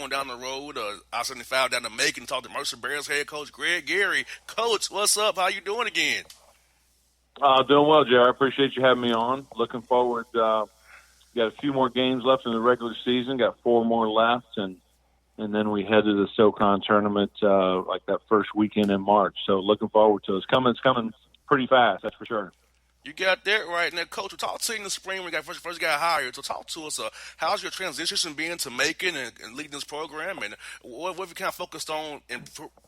going down the road, I-75 down to Macon, talk to Mercer Bears head coach Greg Gary. Coach, what's up? How you doing again? Doing well, Jerry. I appreciate you having me on. Looking forward. Got a few more games left in the regular season. Got 4 more left, and then we head to the SoCon tournament like that first weekend in March. So looking forward to it. It's coming pretty fast, that's for sure. You got that right. Now, Coach, we talked to you in the spring when you first got hired. So talk to us. How's your transition been to Macon and leading this program? And what have you kind of focused on in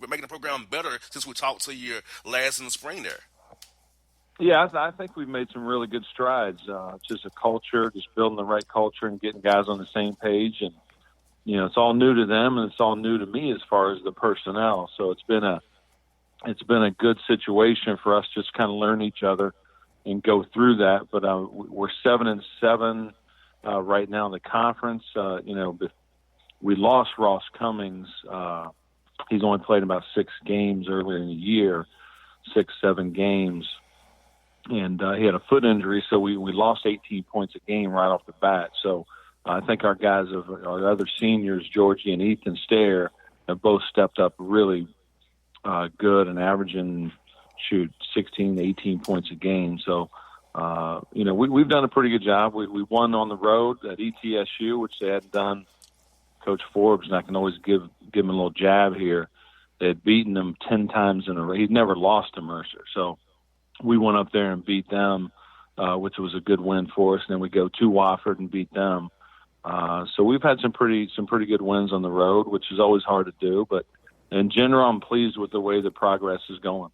making the program better since we talked to you last in the spring there? Yeah, I think we've made some really good strides. Just a culture, just building the right culture and getting guys on the same page. And, it's all new to them and it's all new to me as far as the personnel. So it's been a good situation for us just kind of learn each other and go through that. But we're 7-7 right now in the conference. We lost Ross Cummings. He's only played about 6 games earlier in the year, 6-7 games. And he had a foot injury, so we lost 18 points a game right off the bat. So I think our guys, our other seniors, Georgie and Ethan Stair, have both stepped up really good and averaging, 16 to 18 points a game. So, we've done a pretty good job. We won on the road at ETSU, which they hadn't done. Coach Forbes, and I can always give him a little jab here. They had beaten them 10 times in a row. He'd never lost to Mercer. So we went up there and beat them, which was a good win for us. And then we go to Wofford and beat them. So we've had some pretty good wins on the road, which is always hard to do. But in general, I'm pleased with the way the progress is going.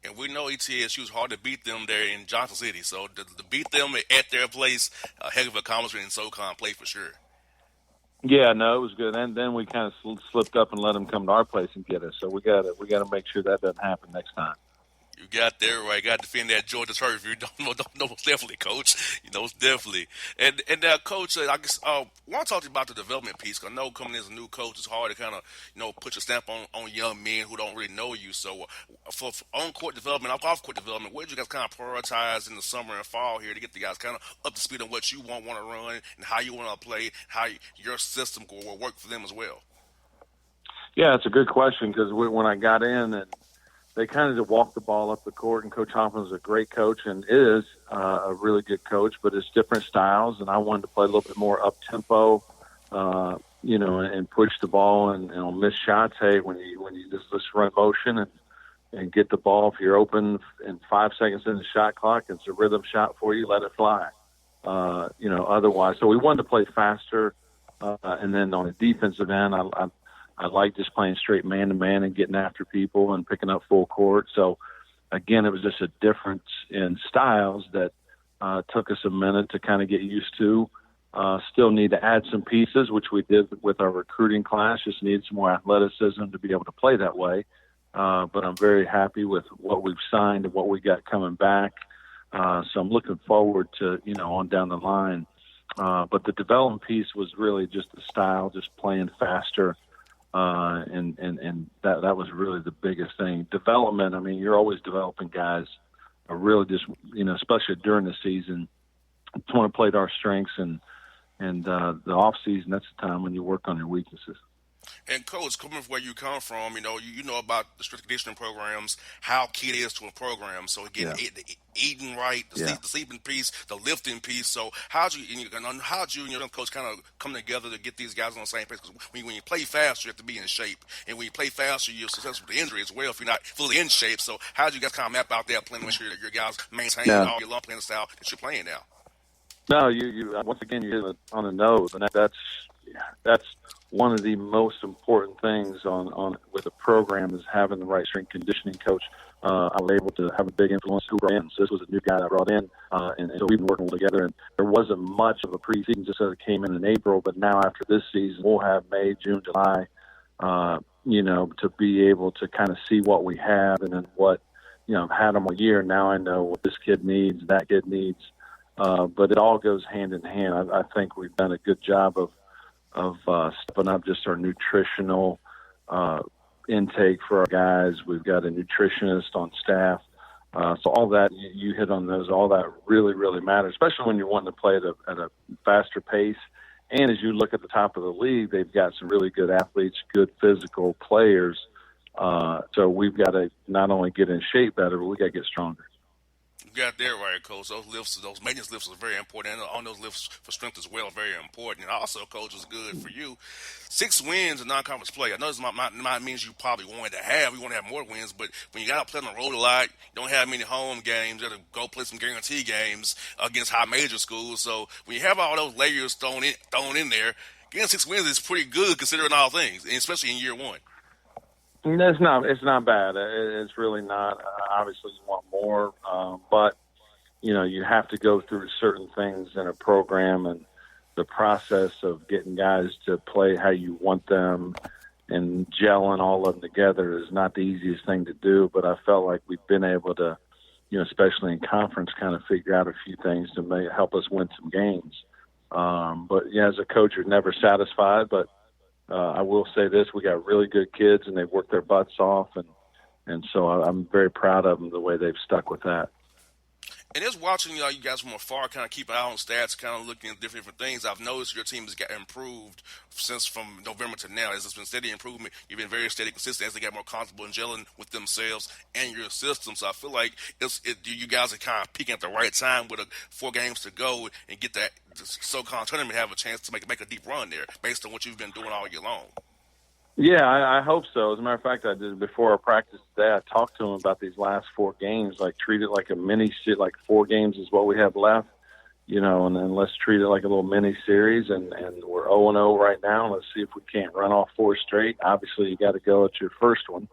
And we know ETSU is hard to beat them there in Johnson City. So to beat them at their place, a heck of an accomplishment in SoCon play for sure. Yeah, no, it was good. And then we kind of slipped up and let them come to our place and get us. So we got to make sure that doesn't happen next time. You got there right. Got to defend that Georgia turf. You don't know, most definitely, Coach. Most definitely. And Coach, I guess want to talk to you about the development piece. 'Cause I know coming as a new coach, it's hard to kind of put your stamp on young men who don't really know you. So for on court development, off court development, what did you guys kind of prioritize in the summer and fall here to get the guys kind of up to speed on what you want to run and how you want to play, how your system will work for them as well? Yeah, it's a good question because when I got in and they kind of just walked the ball up the court, and Coach Hoffman is a great coach and is a really good coach, but it's different styles, and I wanted to play a little bit more up-tempo, and push the ball and miss shots. Hey, when you just run motion and get the ball, if you're open in 5 seconds in the shot clock, it's a rhythm shot for you, let it fly. Otherwise. So we wanted to play faster, and then on the defensive end, I like just playing straight man-to-man and getting after people and picking up full court. So, again, it was just a difference in styles that took us a minute to kind of get used to. Still need to add some pieces, which we did with our recruiting class. Just need some more athleticism to be able to play that way. But I'm very happy with what we've signed and what we got coming back. So I'm looking forward to, on down the line. But the development piece was really just the style, just playing faster. And that was really the biggest thing. Development, I mean, you're always developing guys, really just, especially during the season. Just want to play to our strengths and the off season, that's the time when you work on your weaknesses. And Coach, coming from where you come from, you know about the strength conditioning programs, how key it is to a program. So again, eating right, the sleeping piece, the lifting piece. So how'd you and your coach kind of come together to get these guys on the same page? Because when you play fast, you have to be in shape, and when you play faster, you're successful with the injury as well if you're not fully in shape. So how'd you guys kind of map out that plan, make sure that your guys maintain all your long playing style that you're playing now? No, you once again you hit it on the nose, and that's one of the most important things on with a program is having the right strength conditioning coach. I was able to have a big influence who brought in. So this was a new guy I brought in, and so we've been working together. And there wasn't much of a preseason, just as it came in April. But now after this season, we'll have May, June, July, to be able to kind of see what we have, and then what, I've had them a year. Now I know what this kid needs, that kid needs. But it all goes hand in hand. I think we've done a good job of stepping up just our nutritional intake for our guys. We've got a nutritionist on staff. So all that, you hit on those, all that really, really matters, especially when you're wanting to play at a faster pace And as you look at the top of the league, they've got some really good athletes, good physical players. So we've got to not only get in shape better, but we got to get stronger. You got that right, coach. Those lifts, those maintenance lifts are very important, and on those lifts for strength as well, are very important. And also, coach, is good for you. 6 wins in non-conference play. I know this might means you probably wanted to have. You want to have more wins, but when you got to play on the road a lot, you don't have many home games. You got to go play some guarantee games against high major schools. So when you have all those layers thrown in there, getting 6 wins is pretty good considering all things, and especially in year one. It's not. It's not bad. It's really not. Obviously, you want more, but you have to go through certain things in a program, and the process of getting guys to play how you want them and gelling all of them together is not the easiest thing to do. But I felt like we've been able to, especially in conference, kind of figure out a few things to help us win some games. But yeah, as a coach, you're never satisfied, but I will say this: we got really good kids, and they've worked their butts off, and so I'm very proud of them the way they've stuck with that. And just watching you guys from afar, kind of keep an eye on stats, kind of looking at different things. I've noticed your team has got improved since from November to now. It's been steady improvement. You've been very steady, consistent as they get more comfortable in gelling with themselves and your system. So I feel like you guys are kind of peaking at the right time with 4 games to go and get that so-called tournament, have a chance to make a deep run there based on what you've been doing all year long. Yeah, I hope so. As a matter of fact, I did before our practice today. I talked to him about these last 4 games, like treat it like a mini series, like 4 games is what we have left, and then let's treat it like a little mini series. And we're 0-0 right now. Let's see if we can't run off 4 straight. Obviously, you got to go at your first one,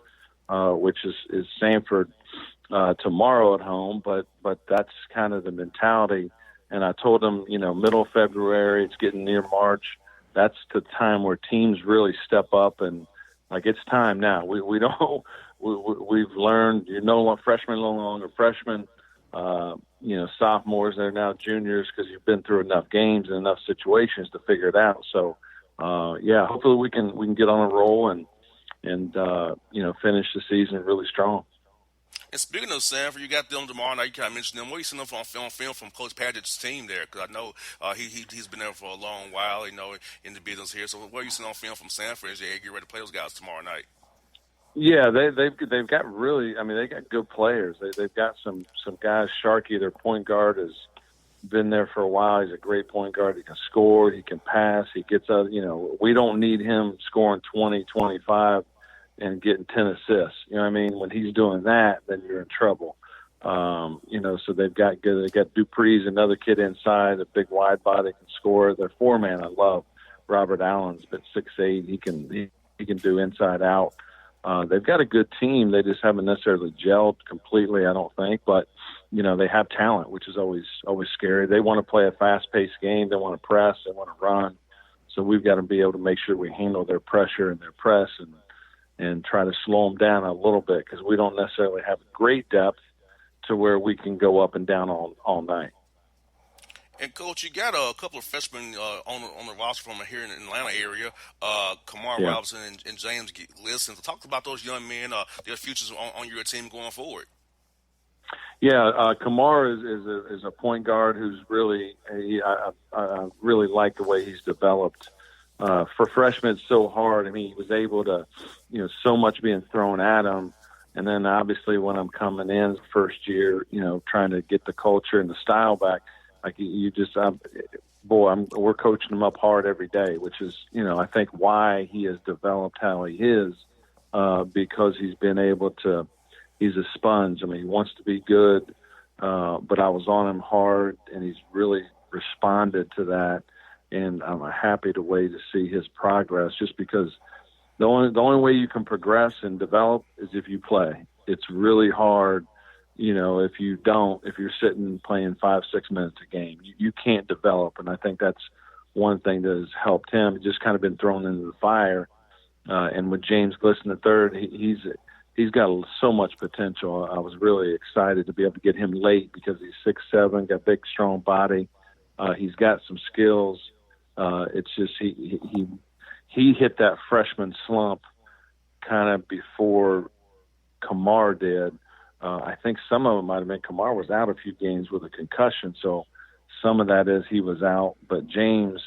which is Sanford tomorrow at home. But that's kind of the mentality. And I told him, middle of February, it's getting near March. That's the time where teams really step up and it's time now. We don't we've learned freshmen no longer freshmen, sophomores, they're now juniors because you've been through enough games and enough situations to figure it out. So hopefully we can get on a roll and finish the season really strong. And speaking of Sanford, you got them tomorrow night. You kind of mentioned them. What are you seeing them on film from Coach Padgett's team there? Because I know he's been there for a long while, in the business here. So what are you seeing on film from Sanford as you get ready to play those guys tomorrow night? Yeah, they've got really. I mean, they got good players. They've got some guys. Sharkey, their point guard, has been there for a while. He's a great point guard. He can score. He can pass. He gets out. We don't need him scoring 20, 25 and getting 10 assists. You know what I mean? When he's doing that, then you're in trouble. So they've got good. They got Dupree's another kid inside, a big wide body, can score. Their 4-man I love. Robert Allen's but 6'8". He can do inside out. They've got a good team. They just haven't necessarily gelled completely, I don't think. But they have talent, which is always scary. They want to play a fast-paced game. They want to press. They want to run. So we've got to be able to make sure we handle their pressure and their press and try to slow them down a little bit because we don't necessarily have great depth to where we can go up and down all night. And Coach, you got a couple of freshmen on the roster from here in the Atlanta area, Kamar Robinson and James Listen. So talk about those young men, their futures on your team going forward. Yeah, Kamar is a point guard who's really I really like the way he's developed. For freshmen, it's so hard. I mean, he was able to, so much being thrown at him. And then obviously when I'm coming in the first year, trying to get the culture and the style back, we're coaching him up hard every day, which is, I think why he has developed how he is, because he's been able to, he's a sponge. I mean, he wants to be good, but I was on him hard and he's really responded to that. And I'm happy to wait to see his progress just because the only way you can progress and develop is if you play. It's really hard, if you're sitting playing 5-6 minutes a game, you can't develop. And I think that's one thing that has helped him. He's just kind of been thrown into the fire. And with James Glisson III, he's got so much potential. I was really excited to be able to get him late because he's 6'7", got a big, strong body. He's got some skills. It's just he hit that freshman slump kind of before Kamar did. I think some of it might have been Kamar was out a few games with a concussion, so some of that is he was out. But James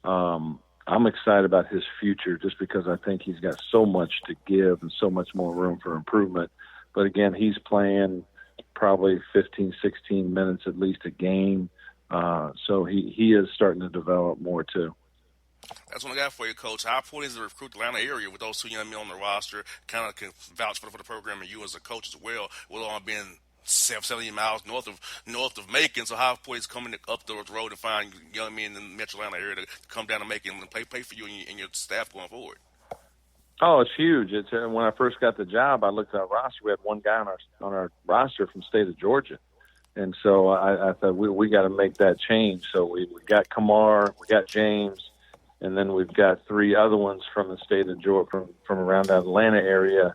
I'm excited about his future just because I think he's got so much to give and so much more room for improvement. But again, he's playing probably 15, 16 minutes at least a game. So he is starting to develop more too. That's what I got for you, Coach. How important is it to recruit the Atlanta area with those two young men on the roster? Kind of can vouch for the program and you as a coach as well. With all being 70 miles north of Macon, so how important is coming up the road to find young men in the Metro Atlanta area to come down to Macon and play for you and your staff going forward? Oh, it's huge. It's when I first got the job, I looked at our roster. We had one guy on our roster from the state of Georgia, and so I thought we got to make that change. So we got Kamar, we got James, and then we've got three other ones from the state of Georgia, from around the Atlanta area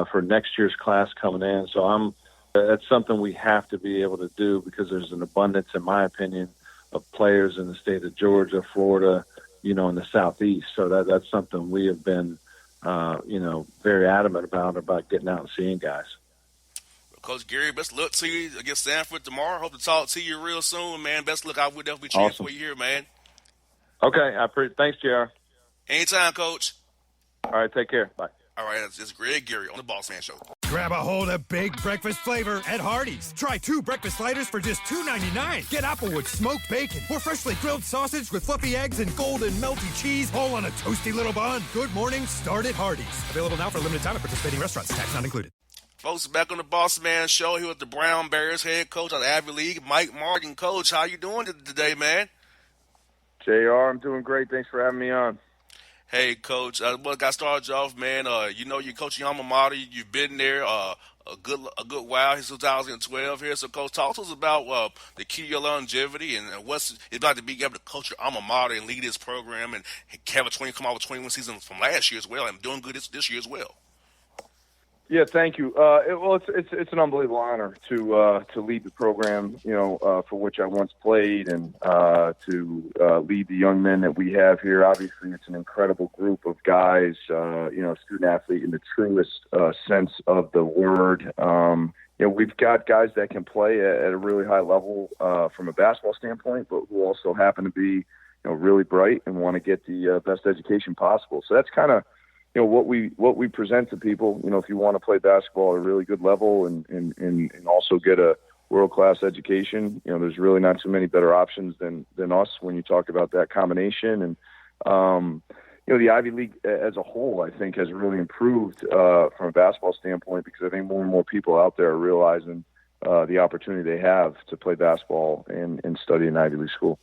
for next year's class coming in. So that's something we have to be able to do because there's an abundance, in my opinion, of players in the state of Georgia, Florida, in the Southeast. So that's something we have been, very adamant about getting out and seeing guys. Coach Gary, best luck to you against Stanford tomorrow. Hope to talk to you real soon, man. Best luck. I would definitely cheer Awesome. for you here, man. Okay, thanks, JR. Anytime, Coach. All right, take care. Bye. All right, it's Greg Gary on the Bossman Show. Grab a hold of big breakfast flavor at Hardee's. Try 2 breakfast sliders for just $2.99. Get Applewood smoked bacon or freshly grilled sausage with fluffy eggs and golden melty cheese, all on a toasty little bun. Good morning, start at Hardee's. Available now for a limited time at participating restaurants. Tax not included. Folks, back on the Bossman Show here with the Brown Bears head coach of the Ivy League, Mike Martin. Coach, how you doing today, man? JR, I'm doing great. Thanks for having me on. Hey, Coach. Got started you off, man. You coach your alma mater. You've been there a good while since 2012 here. So, Coach, talk to us about the key to your longevity and what's it's like to be able to coach your alma mater and lead this program and have come out with 21 seasons from last year as well and doing good this year as well. Yeah, thank you. It's an unbelievable honor to lead the program, for which I once played, and to lead the young men that we have here. Obviously, it's an incredible group of guys, student athlete in the truest sense of the word. We've got guys that can play at a really high level from a basketball standpoint, but who also happen to be, really bright and want to get the best education possible. So that's kind of what we present to people. If you want to play basketball at a really good level and also get a world-class education, there's really not too many better options than us when you talk about that combination. And the Ivy League as a whole, I think, has really improved from a basketball standpoint because I think more and more people out there are realizing the opportunity they have to play basketball and study in Ivy League school.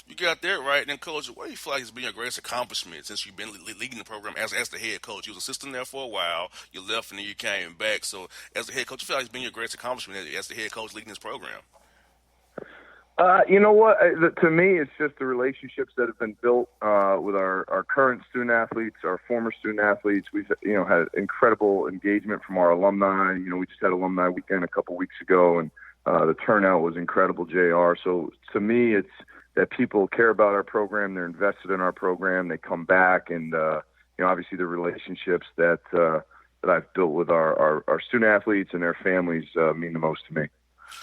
You got that right. And then, Coach, what do you feel like has been your greatest accomplishment since you've been leading the program as the head coach? You was assistant there for a while. You left and then you came back. So, as the head coach, you feel like it's been your greatest accomplishment as the head coach leading this program? You know what? To me, it's just the relationships that have been built with our current student athletes, our former student athletes. We've had incredible engagement from our alumni. We just had alumni weekend a couple weeks ago, and the turnout was incredible, JR. So to me, it's that people care about our program, they're invested in our program, they come back, and obviously the relationships that I've built with our student athletes and their families mean the most to me.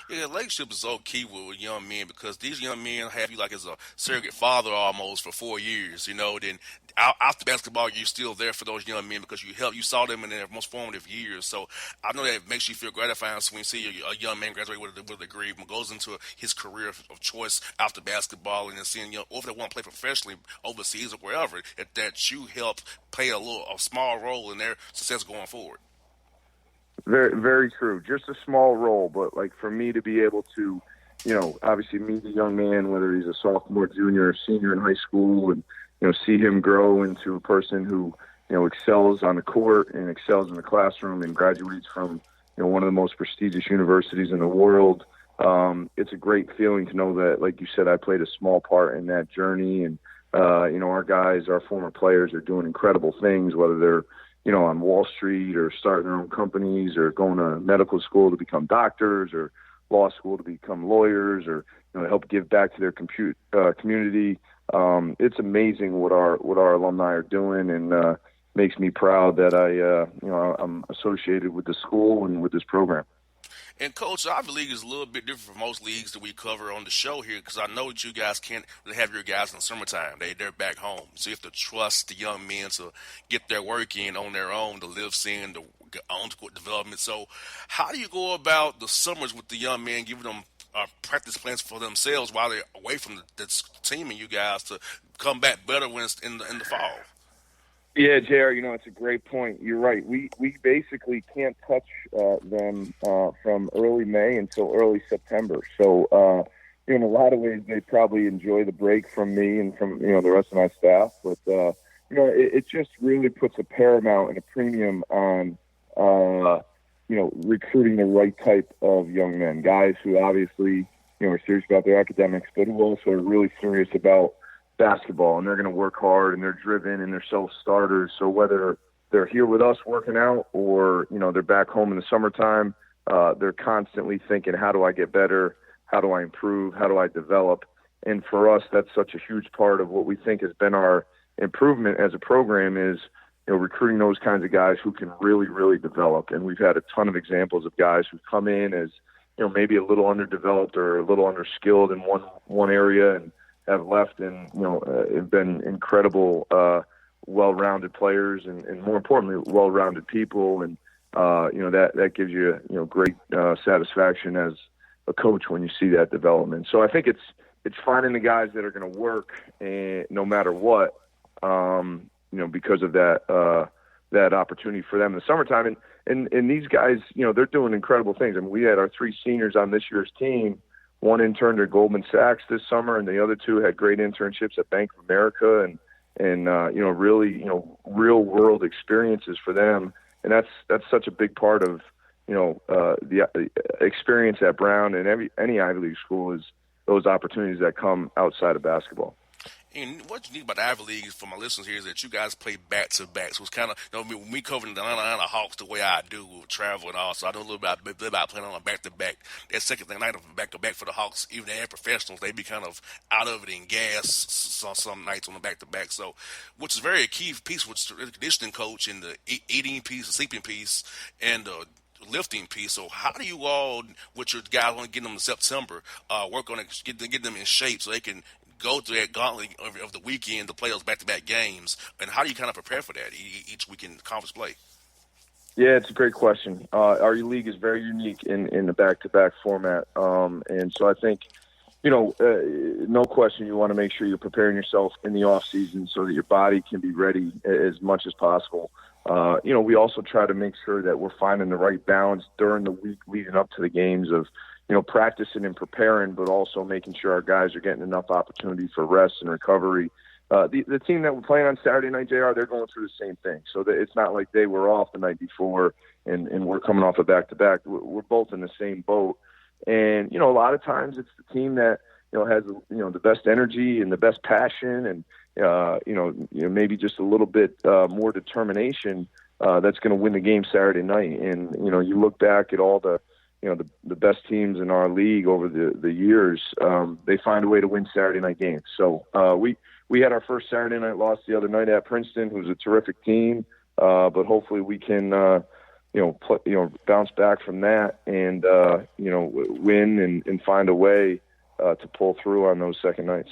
Yeah, relationship is so key with young men because these young men have you like as a surrogate father almost for 4 years, Then after basketball, you're still there for those young men because you saw them in their most formative years. So I know that makes you feel gratifying when you see a young man graduate with a degree and goes into his career of choice after basketball and then seeing, or if they want to play professionally overseas or wherever, that you helped play a small role in their success going forward. Very, very true. Just a small role, but like for me to be able to, obviously meet a young man, whether he's a sophomore, junior, or senior in high school, and see him grow into a person who excels on the court and excels in the classroom and graduates from one of the most prestigious universities in the world. It's a great feeling to know that, like you said, I played a small part in that journey, and our guys, our former players, are doing incredible things, whether they're on Wall Street or starting their own companies or going to medical school to become doctors or law school to become lawyers or help give back to their community. It's amazing what our alumni are doing, and makes me proud that I'm associated with the school and with this program. And Coach, Ivy League is a little bit different from most leagues that we cover on the show here because I know that you guys can't really have your guys in the summertime. They're back home, so you have to trust the young men to get their work in on their own, to live seeing the on-court development. So, how do you go about the summers with the young men, giving them practice plans for themselves while they're away from the team and you guys to come back better when it's in the fall? Yeah, JR, it's a great point. You're right. We basically can't touch them from early May until early September. So, in a lot of ways, they probably enjoy the break from me and from, the rest of my staff. But, it just really puts a paramount and a premium on, recruiting the right type of young men, guys who obviously, are serious about their academics, but who also are really serious about basketball, and they're going to work hard, and they're driven, and they're self-starters. So whether they're here with us working out or, they're back home in the summertime, they're constantly thinking, how do I get better? How do I improve? How do I develop? And for us, that's such a huge part of what we think has been our improvement as a program is, recruiting those kinds of guys who can really, really develop. And we've had a ton of examples of guys who come in as, maybe a little underdeveloped or a little underskilled in one area and have left and, have been incredible, well-rounded players and more importantly, well-rounded people. And, that gives you, great satisfaction as a coach when you see that development. So I think it's finding the guys that are going to work no matter what, because of that opportunity for them in the summertime. And these guys, they're doing incredible things. I mean, we had our 3 seniors on this year's team. One interned at Goldman Sachs this summer, and the other 2 had great internships at Bank of America, and really, real world experiences for them. And that's such a big part of, the experience at Brown and any Ivy League school is those opportunities that come outside of basketball. And what you need about the Ivy League for my listeners here is that you guys play back-to-back. So it's kind of, when we cover the Atlanta Hawks the way I do with travel and all, so I know a little bit about playing on a back-to-back. That second night of a back-to-back for the Hawks, even they professionals, they be kind of out of it in gas some nights on the back-to-back. So, which is very a key piece with the conditioning coach and the eating piece, the sleeping piece, and the lifting piece. So how do you all, with your guys, want to get them in September, work on it, get them in shape so they can go through that gauntlet of the weekend to play those back-to-back games, and how do you kind of prepare for that each weekend conference play? Yeah, it's a great question. Our league is very unique in the back-to-back format, and so I think, no question you want to make sure you're preparing yourself in the off-season so that your body can be ready as much as possible. We also try to make sure that we're finding the right balance during the week leading up to the games of, practicing and preparing, but also making sure our guys are getting enough opportunity for rest and recovery. The team that we're playing on Saturday night, JR, they're going through the same thing. So that it's not like they were off the night before and we're coming off a back-to-back. We're both in the same boat. And, a lot of times it's the team that, has, the best energy and the best passion and, maybe just a little bit more determination that's going to win the game Saturday night. And, you look back at all the best teams in our league over the years, they find a way to win Saturday night games. So we had our first Saturday night loss the other night at Princeton, who's a terrific team, but hopefully we can, bounce back from that and, win and find a way to pull through on those second nights.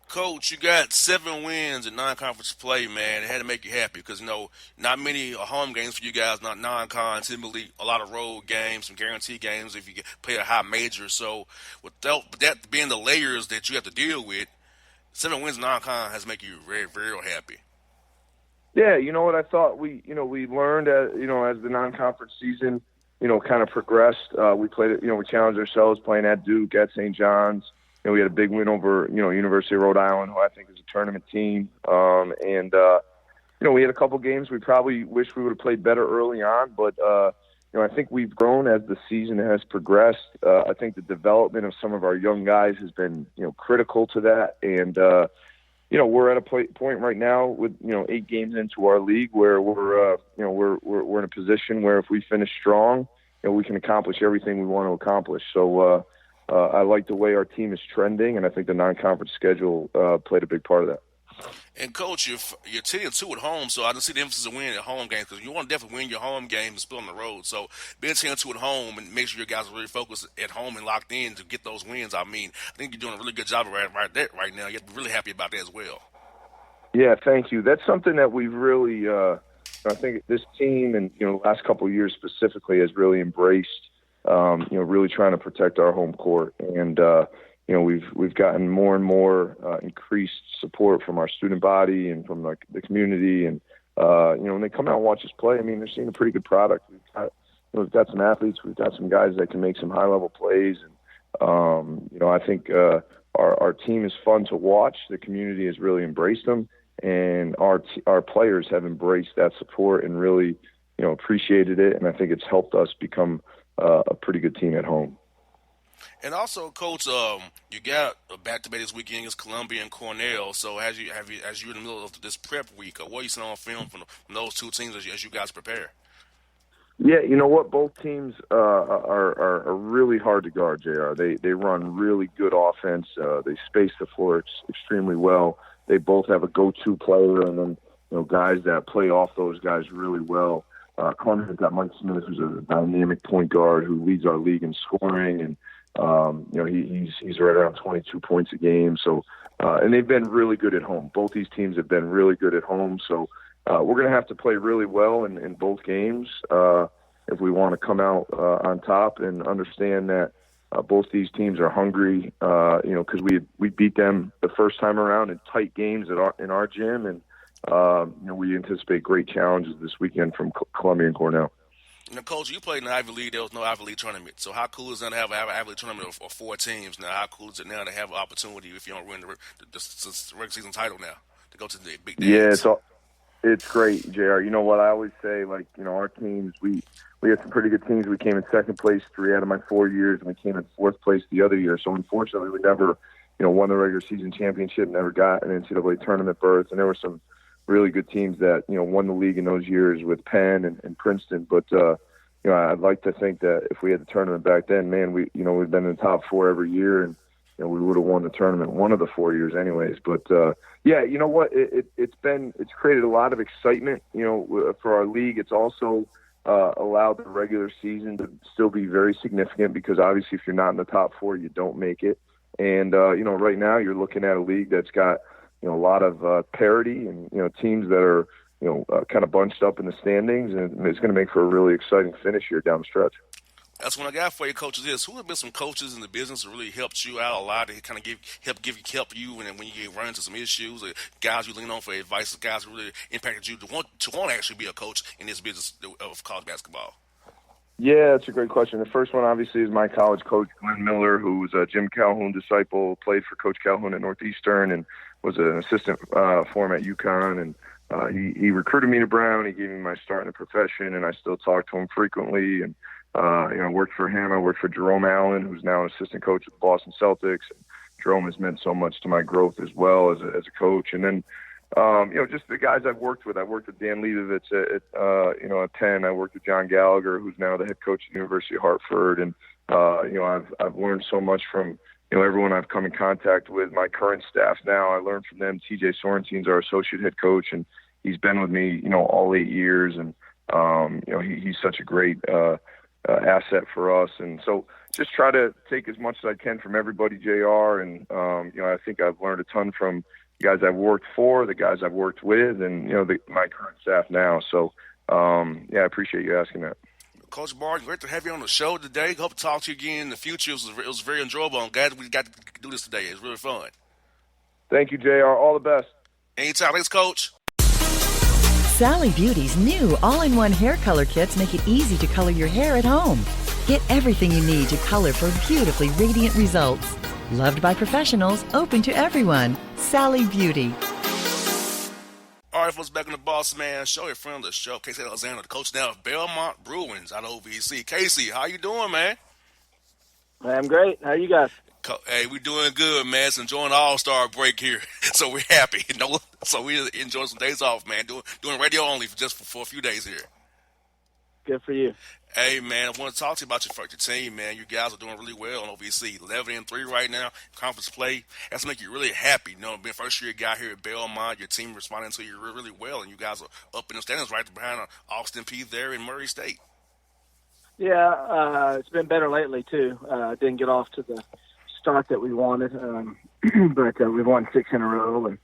Coach, you got 7 wins in non-conference play, man. It had to make you happy because, not many home games for you guys, not non-con, typically a lot of road games, some guarantee games if you play a high major. So without that being the layers that you have to deal with, 7 wins in non-con has to make you very, very happy. Yeah, you know what I thought we learned as the non-conference season, kind of progressed. We played it, we challenged ourselves playing at Duke, at St. John's. We had a big win over, University of Rhode Island, who I think is a tournament team. We had a couple games we probably wish we would have played better early on, but, I think we've grown as the season has progressed. I think the development of some of our young guys has been, critical to that. And, we're at a point right now with, 8 games into our league where we're in a position where if we finish strong, we can accomplish everything we want to accomplish. So, I like the way our team is trending, and I think the non-conference schedule played a big part of that. And coach, you're 10-2 at home, so I don't see the emphasis of winning at home games because you want to definitely win your home games and split on the road. So being 10-2 at home and make sure your guys are really focused at home and locked in to get those wins. I mean, I think you're doing a really good job right now. You're really happy about that as well. Yeah, thank you. That's something that we've really, I think this team and, the last couple of years specifically has really embraced, really trying to protect our home court. And, we've gotten more and more increased support from our student body and from the community. And, when they come out and watch us play, I mean, they're seeing a pretty good product. We've got some athletes. We've got some guys that can make some high-level plays. And, I think our team is fun to watch. The community has really embraced them. And our players have embraced that support and really, appreciated it. And I think it's helped us become a pretty good team at home. And also, Coach, you got a back-to-back this weekend against Columbia and Cornell. So as you're in the middle of this prep week, what are you seeing on film from those two teams as you guys prepare? Yeah, you know what? Both teams are really hard to guard, JR. They run really good offense. They space the floor extremely well. They both have a go-to player, and then guys that play off those guys really well. Columbia got Mike Smith, who's a dynamic point guard who leads our league in scoring, and he's right around 22 points a game. So, and they've been really good at home. Both these teams have been really good at home. So, we're going to have to play really well in both games if we want to come out on top and understand that. Both these teams are hungry, because we beat them the first time around in tight games in our gym, and we anticipate great challenges this weekend from Columbia and Cornell. Now, Coach, you played in the Ivy League. There was no Ivy League tournament. So how cool is it to have an Ivy League tournament of 4 teams? Now, how cool is it now to have an opportunity if you don't win the regular season title now to go to the big dance? Yeah, it's great, JR. You know what I always say, our teams, we had some pretty good teams. We came in second place 3 out of my 4 years, and we came in fourth place the other year. So unfortunately, we never, won the regular season championship, never got an NCAA tournament berth. And there were some really good teams that, won the league in those years with Penn and Princeton. But, I'd like to think that if we had the tournament back then, man, we've been in the top 4 every year, and we would have won the tournament one of the 4 years anyways. But, yeah, you know what? It's created a lot of excitement, for our league. It's also allowed the regular season to still be very significant because obviously if you're not in the top 4, you don't make it. And, right now you're looking at a league that's got, a lot of parity and, teams that are, kind of bunched up in the standings, and it's going to make for a really exciting finish here down the stretch. That's what I got for you, coaches. Who have been some coaches in the business that really helped you out a lot? To kind of help you when you get run into some issues, or guys you lean on for advice, guys who really impacted you to want to actually be a coach in this business of college basketball. Yeah, that's a great question. The first one, obviously, is my college coach, Glenn Miller, who was a Jim Calhoun disciple, played for Coach Calhoun at Northeastern, and was an assistant for him at UConn. And he recruited me to Brown. He gave me my start in the profession, and I still talk to him frequently. And I worked for him. I worked for Jerome Allen, who's now an assistant coach at the Boston Celtics. And Jerome has meant so much to my growth as well as a coach. And then, just the guys I've worked with. I worked with Dan Leibovitz at Penn. I worked with John Gallagher, who's now the head coach at the University of Hartford. And, I've learned so much from, everyone I've come in contact with. My current staff now, I learned from them. TJ Sorensen's our associate head coach, and he's been with me, all 8 years. And, he's such a great asset for us. And so just try to take as much as I can from everybody, JR. And, I think I've learned a ton from the guys I've worked for, the guys I've worked with, and, my current staff now. So, I appreciate you asking that. Coach Barton, great to have you on the show today. Hope to talk to you again in the future. It was very enjoyable. I'm glad we got to do this today. It's really fun. Thank you, JR. All the best. Anytime. Thanks, Coach. Sally Beauty's new all-in-one hair color kits make it easy to color your hair at home. Get everything you need to color for beautifully radiant results. Loved by professionals, open to everyone. Sally Beauty. All right, folks, back on the Bossman show. Your friend of the show, Casey Alexander, the coach now of Belmont Bruins out of OVC. Casey, how you doing, man? I'm great. How you guys? Hey, we doing good, man. It's enjoying the All-Star break here, so we're happy. So we enjoying some days off, man. Doing radio only for a few days here. Good for you. Hey man, I want to talk to you about your team, man. You guys are doing really well on OVC. 11-3 right now, conference play. That's make you really happy. You know, being first year guy here at Belmont, your team responding to you really well, and you guys are up in the standings right behind Austin P there in Murray State. Yeah, it's been better lately too. Didn't get off to the start that we wanted, but we've won 6 in a row and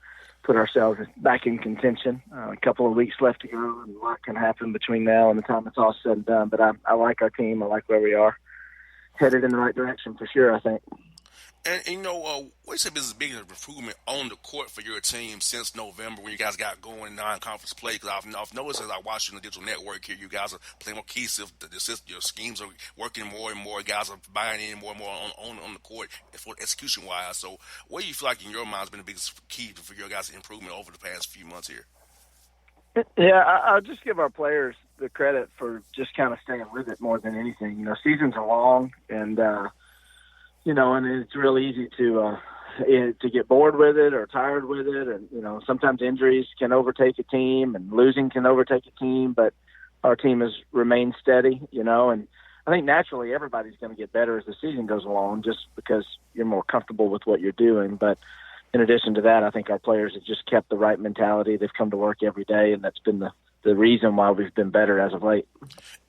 put ourselves back in contention. A couple of weeks left to go, and a lot can happen between now and the time it's all said and done. But I like our team. I like where we are. Headed in the right direction for sure, I think. And you know, what's the biggest improvement on the court for your team since November when you guys got going non-conference play? Because I've noticed as I watch you on the digital network here, you guys are playing more cohesive. Your schemes are working more and more. Guys are buying in more and more on the court for execution wise. So, what do you feel like in your mind has been the biggest key for your guys' improvement over the past few months here? Yeah, I'll just give our players the credit for just kind of staying with it more than anything. You know, seasons are long, and and it's real easy to get bored with it or tired with it, and sometimes injuries can overtake a team and losing can overtake a team. But our team has remained steady, and I think naturally everybody's going to get better as the season goes along, just because you're more comfortable with what you're doing. But in addition to that, I think our players have just kept the right mentality. They've come to work every day, and that's been the reason why we've been better as of late.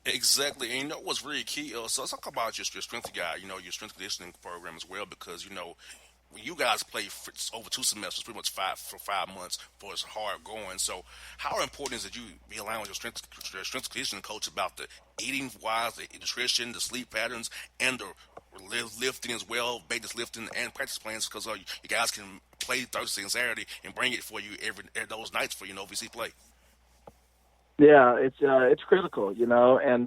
Exactly. And you know what's really key? So let's talk about just your strength guy, your strength conditioning program as well, because, when you guys play for over 2 semesters, pretty much 5 months, for it's hard going. So how important is it you be allowing your strength conditioning coach about the eating wise, the nutrition, the sleep patterns, and the lifting as well, maintenance lifting and practice plans, because you guys can play Thursday and Saturday and bring it for you every those nights for OVC play. Yeah, it's critical, and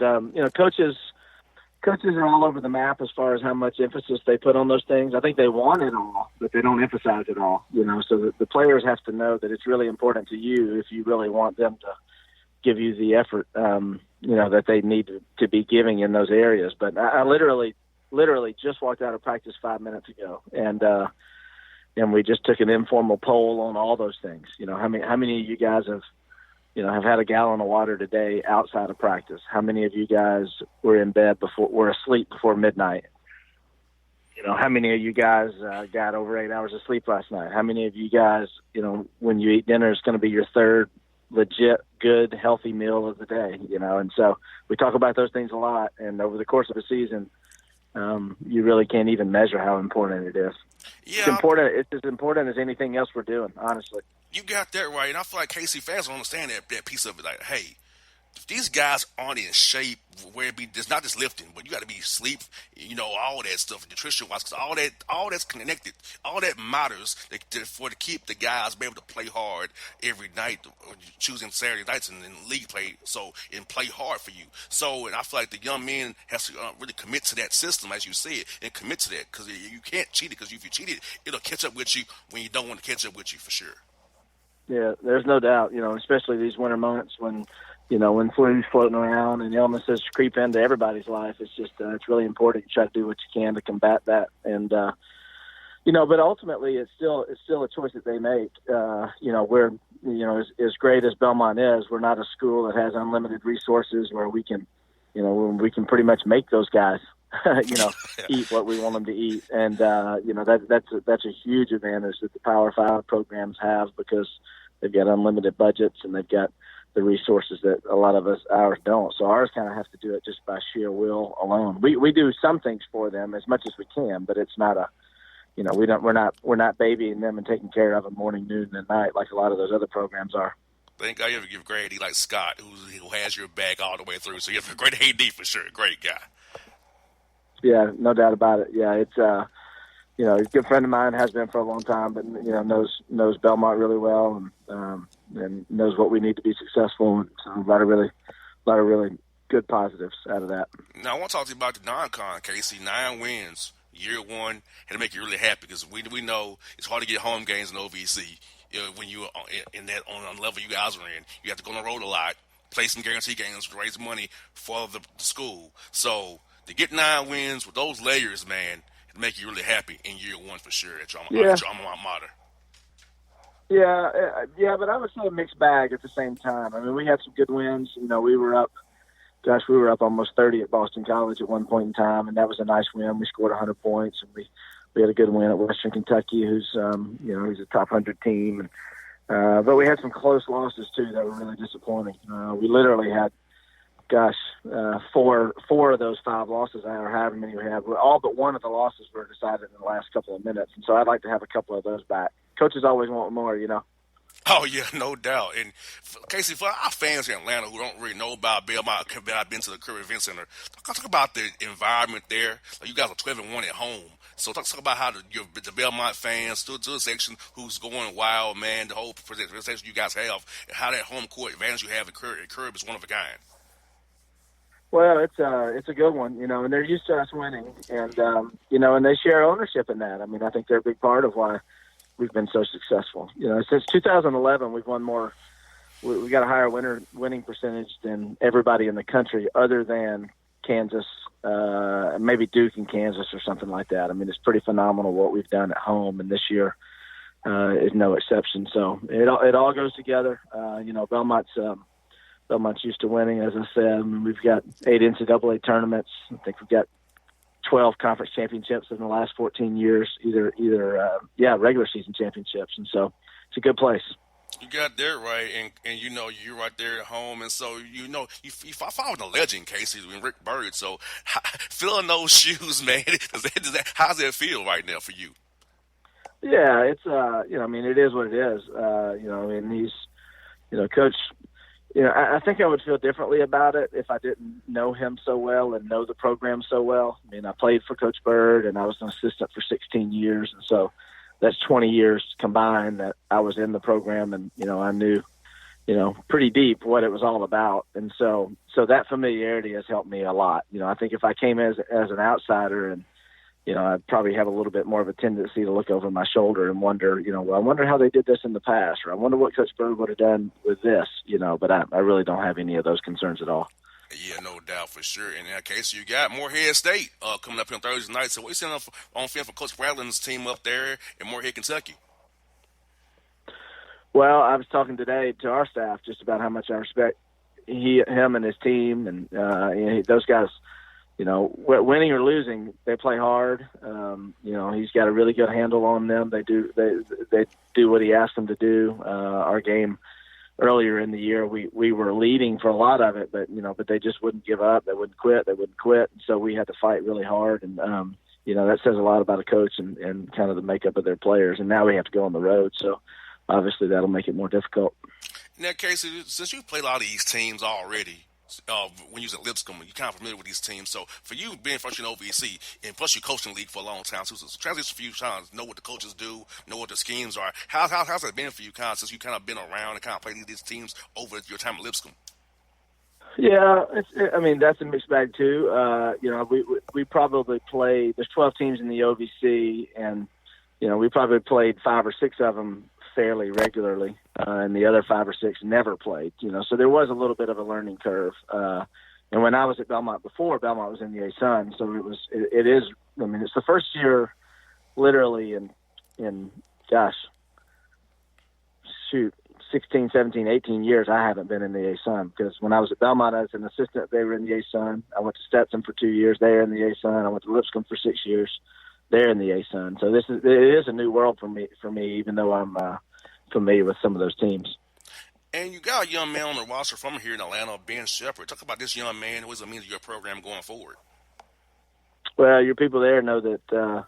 coaches are all over the map as far as how much emphasis they put on those things. I think they want it all, but they don't emphasize it all, so the players have to know that it's really important to you if you really want them to give you the effort, that they need to be giving in those areas. But I literally just walked out of practice 5 minutes ago, and we just took an informal poll on all those things. How many of you guys have had a gallon of water today outside of practice? How many of you guys were asleep before midnight? How many of you guys got over 8 hours of sleep last night? How many of you guys, when you eat dinner, is going to be your third legit, good, healthy meal of the day? And so we talk about those things a lot. And over the course of a season, you really can't even measure how important it is. Yeah, it's important. It's as important as anything else we're doing, honestly. You got that right, and I feel like KC fans don't understand that piece of it. Like, hey, if these guys aren't in shape, where it's not just lifting, but you got to be sleep, all that stuff, nutrition wise, because all that's connected, all that matters to keep the guys be able to play hard every night, choosing Saturday nights and then league play, and play hard for you. So, and I feel like the young men has to really commit to that system, as you said, and commit to that, because you can't cheat it, because if you cheat it, it'll catch up with you when you don't want to catch up with you for sure. Yeah, there's no doubt, especially these winter months when flu's floating around and illnesses creep into everybody's life. It's just, it's really important. You try to do what you can to combat that. And, but ultimately it's still a choice that they make. We're, as great as Belmont is, we're not a school that has unlimited resources where we can pretty much make those guys, eat what we want them to eat. And, that's a huge advantage that the Power 5 programs have, because they've got unlimited budgets and they've got the resources that a lot of ours don't. So ours kind of have to do it just by sheer will alone. We do some things for them as much as we can, but it's not we're not babying them and taking care of them morning, noon, and night like a lot of those other programs are. Thank God you ever give grade like Scott, who has your back all the way through. So you have a great AD for sure. Great guy. Yeah, no doubt about it. Yeah, it's he's a good friend of mine, has been for a long time, but knows Belmont really well, and knows what we need to be successful. And so a lot of really good positives out of that. Now I want to talk to you about the non-con, Casey. 9 wins, year one, had to make you really happy, because we know it's hard to get home games in OVC. When you're in that on the level you guys are in, you have to go on the road a lot, play some guarantee games to raise money for the school. So to get 9 wins with those layers, man, it'd make you really happy in year one for sure at your alma mater. Yeah, but I would say a mixed bag at the same time. I mean, we had some good wins. We were up gosh, we were up almost 30 at Boston College at one point in time, and that was a nice win. We scored 100 points, and we had a good win at Western Kentucky, who's he's a top 100 team. But we had some close losses too that were really disappointing. We literally had, four of those 5 losses, or however many we had, all but one of the losses were decided in the last couple of minutes, and so I'd like to have a couple of those back. Coaches always want more. Oh, yeah, no doubt. And, Casey, for our fans in Atlanta who don't really know about Belmont, have not been to the Curry Event Center, talk about the environment there. Like, you guys are 12-1 at home. So talk about how the Belmont fans, to the section who's going wild, man, the whole presentation you guys have, and how that home court advantage you have at Curry is one of a kind. Well, it's a good one, and they're used to us winning, and and they share ownership in that. I mean, I think they're a big part of why we've been so successful. Since 2011, we've won more. We got a higher winning percentage than everybody in the country, other than Kansas, maybe Duke and Kansas or something like that. I mean, it's pretty phenomenal what we've done at home, and this year is no exception. So it all goes together. Belmont's used to winning, as I said. I mean, we've got 8 NCAA tournaments. I think we've got 12 conference championships in the last 14 years, either regular season championships. And so it's a good place. You got that right, and you're right there at home, and so you followed the legend, Casey, and Rick Byrd. So filling those shoes, man, how's that feel right now for you? Yeah, it's it is what it is. And he's, Coach. I think I would feel differently about it if I didn't know him so well and know the program so well. I mean, I played for Coach Byrd, and I was an assistant for 16 years, and so that's 20 years combined that I was in the program, and I knew, pretty deep what it was all about, and so that familiarity has helped me a lot. I think if I came as an outsider, and I'd probably have a little bit more of a tendency to look over my shoulder and wonder, I wonder how they did this in the past, or I wonder what Coach Byrd would have done with this, but I really don't have any of those concerns at all. Yeah, no doubt for sure. In that case, you got Morehead State coming up here on Thursday night. So what you seeing on film for Coach Bradley's team up there in Morehead, Kentucky? Well, I was talking today to our staff just about how much I respect him and his team, and those guys. Winning or losing, they play hard. He's got a really good handle on them. They do what he asked them to do. Our game earlier in the year, we were leading for a lot of it, but they just wouldn't give up. They wouldn't quit. And so we had to fight really hard. And that says a lot about a coach and kind of the makeup of their players. And now we have to go on the road, so obviously that'll make it more difficult. Now, Casey, since you played a lot of these teams already. When you was at Lipscomb, you're kind of familiar with these teams. So for you being first in OVC, and plus you coached in the league for a long time, so it's a transition for you times, know what the coaches do, know what the schemes are. How's that been for you, kind of, since you kind of been around and kind of played these teams over your time at Lipscomb? Yeah, that's a mixed bag too. We probably played. There's 12 teams in the OVC, and we probably played 5 or 6 of them fairly regularly, and the other 5 or 6 never played. So there was a little bit of a learning curve. And when I was at Belmont before, Belmont was in the A-Sun, so it is. I mean, it's the first year, literally in 16, 17, 18 years, I haven't been in the A-Sun, because when I was at Belmont as an assistant, they were in the A-Sun. I went to Stetson for 2 years. They're in the A-Sun. I went to Lipscomb for 6 years. They're in the A-Sun. So it is a new world for me, even though I'm familiar with some of those teams. And you got a young man on the roster from here in Atlanta, Ben Shepherd. Talk about this young man. What does it mean to your program going forward? Well, your people there know that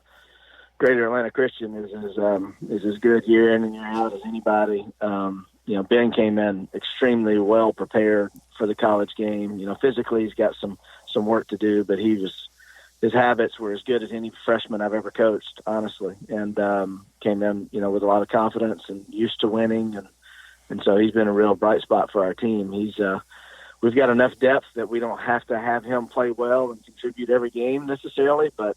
Greater Atlanta Christian is as good year in and year out as anybody. Ben came in extremely well prepared for the college game. Physically he's got some work to do, but his habits were as good as any freshman I've ever coached, honestly, and came in, with a lot of confidence and used to winning, and so he's been a real bright spot for our team. We've got enough depth that we don't have to have him play well and contribute every game necessarily, but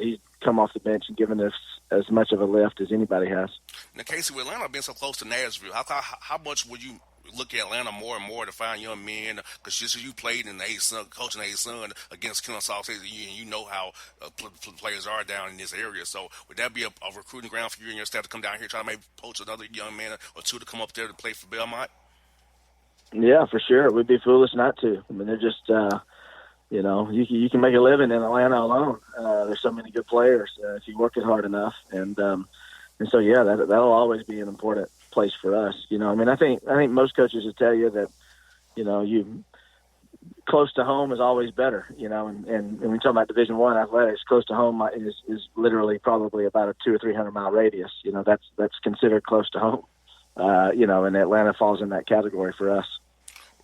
he's come off the bench and given us as much of a lift as anybody has. Now, Casey, with Atlanta being so close to Nashville, how much would you look at Atlanta more and more to find young men? Because just as you played in the A-Sun, coaching the A-Sun against Kennesaw State, you know how players are down in this area. So would that be a recruiting ground for you and your staff to come down here, try to maybe poach another young man or two to come up there to play for Belmont? Yeah, for sure. We'd be foolish not to. I mean, they're just, you can make a living in Atlanta alone. There's so many good players if you work it hard enough, and so yeah, that'll always be an important place for us. I mean, I think most coaches will tell you that, you close to home is always better. And when we talk about Division I athletics, close to home is literally probably about a 200 or 300 mile radius. That's considered close to home. And Atlanta falls in that category for us.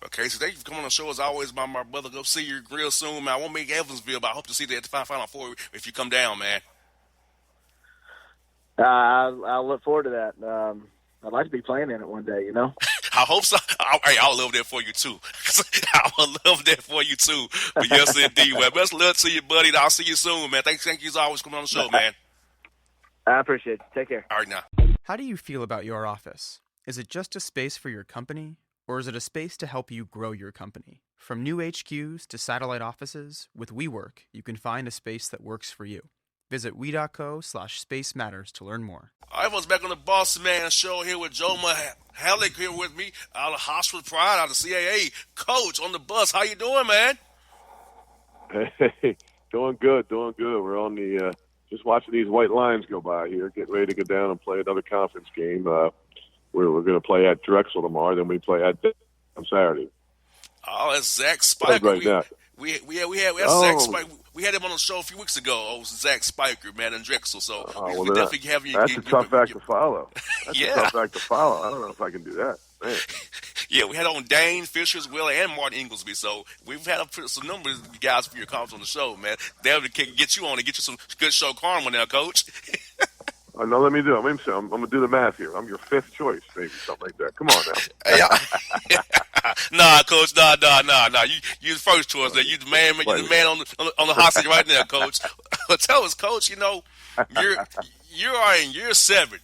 Okay, so thank you for coming on the show. As always, my brother. Go see you real soon, man. I won't make Evansville, but I hope to see you at the Final Four if you come down, man. I'll look forward to that. I'd like to be playing in it one day, I hope so. I'll love that for you, too. I will love that for you, too. But yes, indeed. Well, best of luck to you, buddy. I'll see you soon, man. Thank you as always for coming on the show, man. I appreciate it. Take care. All right, now. How do you feel about your office? Is it just a space for your company, or is it a space to help you grow your company? From new HQs to satellite offices, with WeWork, you can find a space that works for you. Visit we.co/Space Matters to learn more. I was back on the Bossman show here with Joe Mahalik here with me out of Hospital Pride, out of CAA. Coach on the bus, how you doing, man? Hey, doing good. We're on the just watching these white lines go by here, getting ready to go down and play another conference game. We're going to play at Drexel tomorrow, then we play at on Saturday. Oh, that's Zach Spiker. Right now. We had Zach Spiker. We had him on the show a few weeks ago. Oh, Zach Spiker, man, in Drexel. So we definitely have you. That's a tough act to follow. That's yeah. a tough act to follow. I don't know if I can do that. Man. Yeah, we had on Dane Fisher as well and Martin Inglesby. So we've had some number of guys for your comments on the show, man. They'll get you on and get you some good show karma now, Coach. No, let me do it. I'm going to do the math here. I'm your fifth choice, maybe, something like that. Come on now. Nah, Coach. Nah. You the first choice. You the man. You the man on the hot seat right now, Coach. Tell us, Coach. You are in year 7,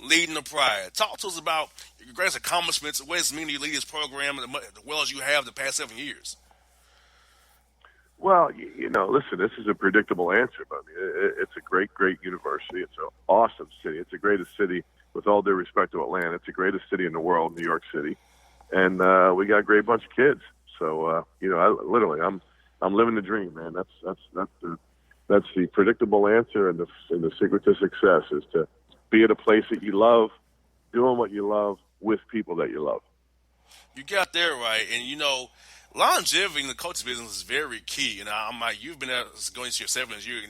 leading the Pride. Talk to us about your greatest accomplishments. What does it mean to lead this program as well as you have the past 7 years? Well, listen, this is a predictable answer, but it's a great university. It's an awesome city. It's the greatest city, with all due respect to Atlanta. It's the greatest city in the world, New York City. And we got a great bunch of kids. So, I'm living the dream, man. That's the predictable answer, and the secret to success is to be at a place that you love, doing what you love with people that you love. You got there right, and longevity in the coaching business is very key. You've been there going into your 7th year.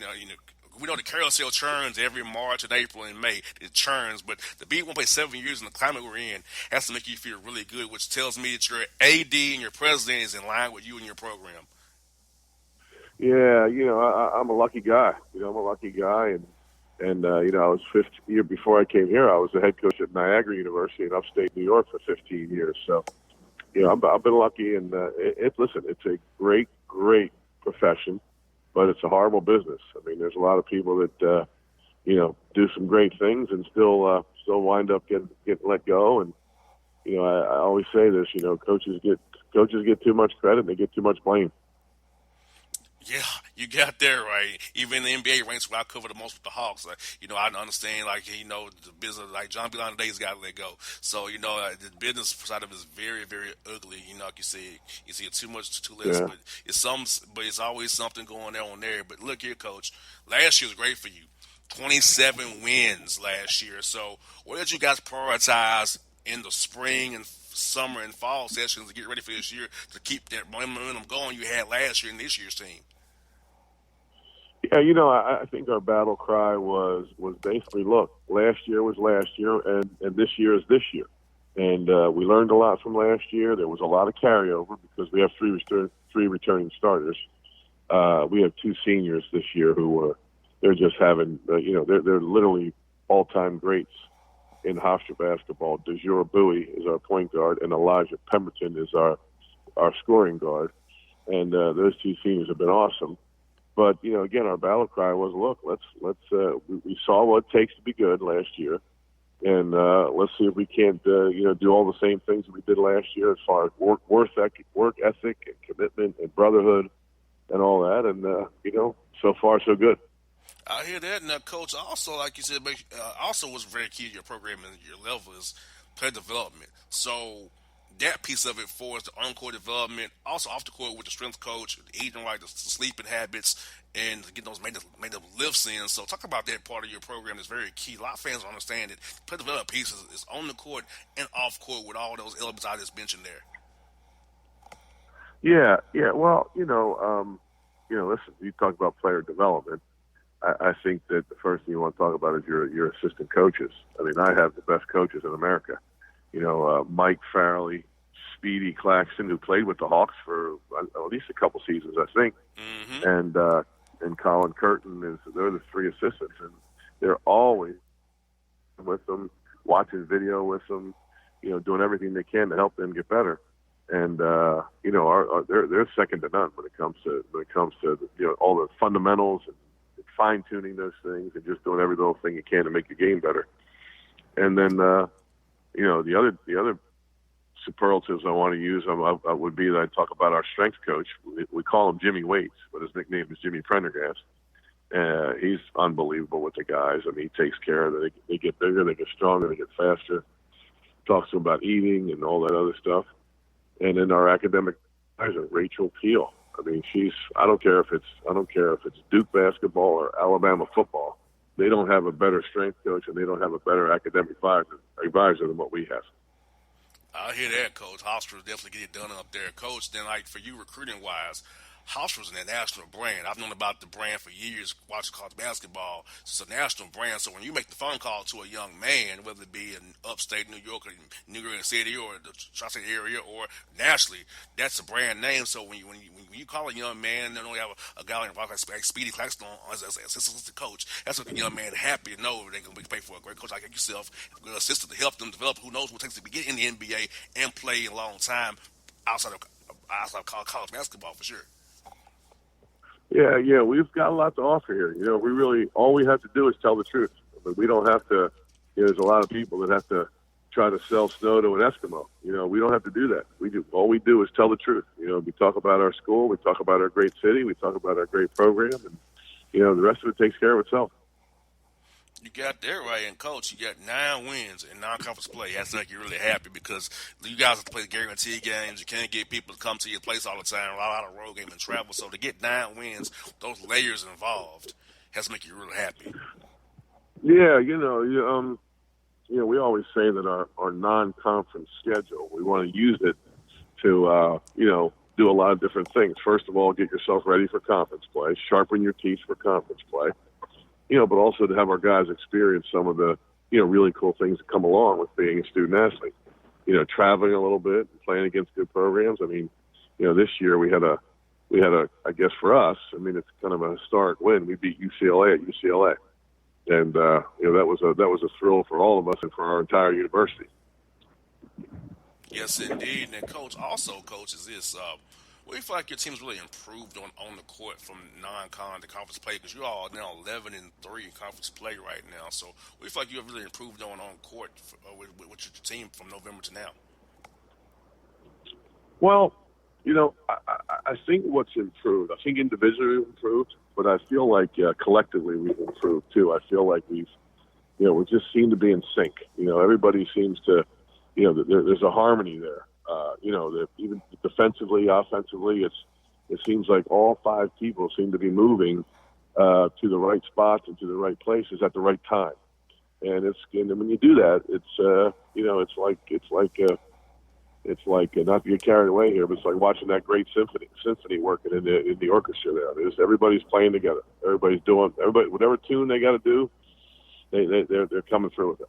We know the carousel churns every March and April and May. It churns, but to be 1.7 years in the climate we're in has to make you feel really good, which tells me that your AD and your president is in line with you and your program. Yeah, I'm a lucky guy. I'm a lucky guy, and I was 15 years before I came here. I was the head coach at Niagara University in upstate New York for 15 years. So. I've been lucky, and listen, it's a great profession, but it's a horrible business. I mean, there's a lot of people that, do some great things and still wind up getting let go. And, I always say this, coaches get too much credit and they get too much blame. Yeah, you got there right. Even the NBA ranks where I cover the most with the Hawks. I understand, the business, like John Beilein today's got to let go. So, the business side of it is very, very ugly. Like you see it too much, too less. Yeah. But it's always something going on there. But look here, Coach. Last year was great for you. 27 wins last year. So, what did you guys prioritize in the spring and summer and fall sessions to get ready for this year to keep that momentum going you had last year in this year's team? Yeah, I think our battle cry was basically, look, last year was last year, and this year is this year. And we learned a lot from last year. There was a lot of carryover because we have three returning starters. We have 2 seniors this year who they're just having, they're literally all-time greats in Hofstra basketball. DeJure Bowie is our point guard, and Elijah Pemberton is our scoring guard. And those 2 seniors have been awesome. But, again, our battle cry was, look, we saw what it takes to be good last year. And let's see if we can't, do all the same things that we did last year as far as work ethic and commitment and brotherhood and all that. And, so far so good. I hear that. Now, Coach, also, like you said, also what's very key to your program and your level is player development. So that piece of it for us, the on-court development, also off the court with the strength coach, eating right, the sleeping habits, and getting those made up lifts in. So talk about that part of your program is very key. A lot of fans don't understand it. Play development piece is on the court and off court with all those elements I just mentioned there. Yeah. Well, listen, you talk about player development. I think that the first thing you want to talk about is your assistant coaches. I mean, I have the best coaches in America. Mike Farley, Speedy Claxton, who played with the Hawks for at least a couple seasons, I think, and Colin Curtin they're the three assistants, and they're always with them, watching video with them, doing everything they can to help them get better. And they're second to none when it comes to all the fundamentals and fine tuning those things and just doing every little thing you can to make your game better. And then the other superlatives I want to use would be that I talk about our strength coach. We call him Jimmy Waits, but his nickname is Jimmy Prendergast. He's unbelievable with the guys. I mean, he takes care of them. They get bigger, they get stronger, they get faster. Talks to them about eating and all that other stuff. And then our academic advisor, Rachel Peel. I mean, I don't care if it's Duke basketball or Alabama football. They don't have a better strength coach and they don't have a better academic advisor than what we have. I hear that, Coach. Hofstra's definitely get it done up there. Coach, then, like, for you recruiting-wise, Hofstra's a national brand. I've known about the brand for years, watching college basketball. It's a national brand, so when you make the phone call to a young man, whether it be in upstate New York or New York City or the Tri-State area or nationally, that's a brand name. So when you call a young man, they only have a guy like Speedy Claxton as assistant coach, that's what the young man happy to know they're going to be paid for a great coach like yourself, a good assistant to help them develop. Who knows what it takes to get in the NBA and play a long time outside of college basketball for sure. Yeah, we've got a lot to offer here. We really, all we have to do is tell the truth. But we don't have to, there's a lot of people that have to try to sell snow to an Eskimo. We don't have to do that. All we do is tell the truth. We talk about our school, we talk about our great city, we talk about our great program, and, the rest of it takes care of itself. You got that right, and Coach, you got 9 wins in non-conference play. That's like you're really happy because you guys have to play guarantee games. You can't get people to come to your place all the time. A lot of road game and travel. So to get 9 wins, those layers involved has to make you really happy. Yeah, we always say that our non-conference schedule, we want to use it to, do a lot of different things. First of all, get yourself ready for conference play, sharpen your teeth for conference play. But also to have our guys experience some of the, really cool things that come along with being a student athlete. Traveling a little bit and playing against good programs. I mean, this year we had a, I guess for us, I mean, it's kind of a historic win. We beat UCLA at UCLA. And, that was a thrill for all of us and for our entire university. Yes, indeed. And Coach, is this, what do you feel like your team's really improved on the court from non-con to conference play? Because you all now 11-3 in conference play right now. So what do you feel like you have really improved on court with your team from November to now? Well, I think what's improved, I think individually we've improved, but I feel like collectively we've improved too. I feel like we just seem to be in sync. Everybody seems to, there's a harmony there. That even defensively, offensively, it seems like all 5 people seem to be moving to the right spots and to the right places at the right time. And when you do that, it's like not to get carried away here, but it's like watching that great symphony working in the orchestra there. Everybody's playing together. Everybody's doing whatever tune they got to do. They're coming through with it.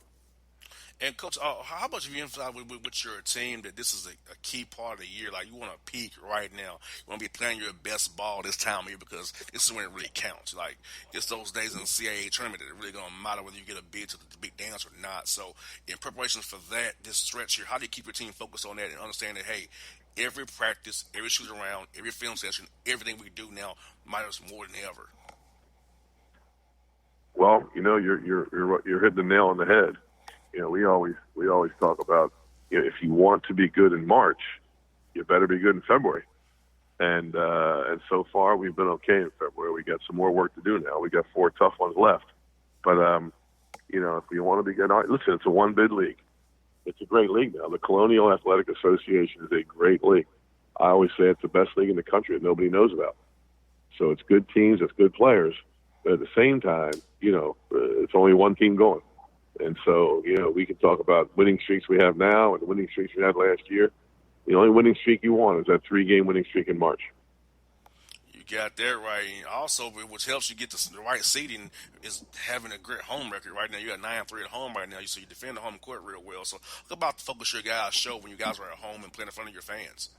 And, Coach, how much have you emphasized with your team that this is a key part of the year? Like, you want to peak right now. You want to be playing your best ball this time of year because this is when it really counts. Like, it's those days in the CAA tournament that are really going to matter whether you get a bid to the big dance or not. So, in preparation for that, this stretch here, how do you keep your team focused on that and understand that, hey, every practice, every shoot around, every film session, everything we do now matters more than ever? Well, you're hitting the nail on the head. We always talk about, if you want to be good in March, you better be good in February. And so far we've been okay in February. We got some more work to do now. We got 4 tough ones left. But if you want to be good, listen, it's a 1-bid league. It's a great league now. The Colonial Athletic Association is a great league. I always say it's the best league in the country that nobody knows about. So it's good teams, it's good players, but at the same time, it's only one team going. And so, we can talk about winning streaks we have now and the winning streaks we had last year. The only winning streak you want is that 3-game winning streak in March. You got that right. And also, which helps you get the right seeding is having a great home record right now. You got 9-3 at home right now, so you defend the home court real well. So look about the focus your guys show when you guys are at home and playing in front of your fans.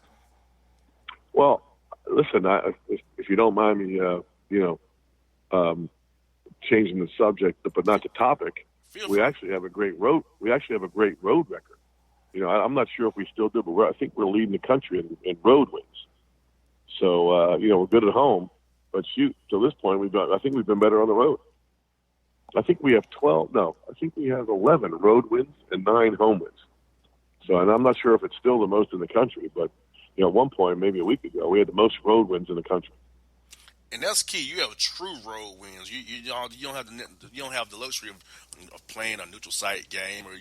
Well, listen, if you don't mind me, changing the subject, but not the topic, we actually have a great road. We actually have a great road record. I'm not sure if we still do, but I think we're leading the country in road wins. So we're good at home, but shoot, to this point, I think we've been better on the road. I think we have 12. No, I think we have 11 road wins and 9 home wins. So, and I'm not sure if it's still the most in the country, but at one point, maybe a week ago, we had the most road wins in the country. And that's key. You have true road wins. You don't have the luxury of playing a neutral site game, or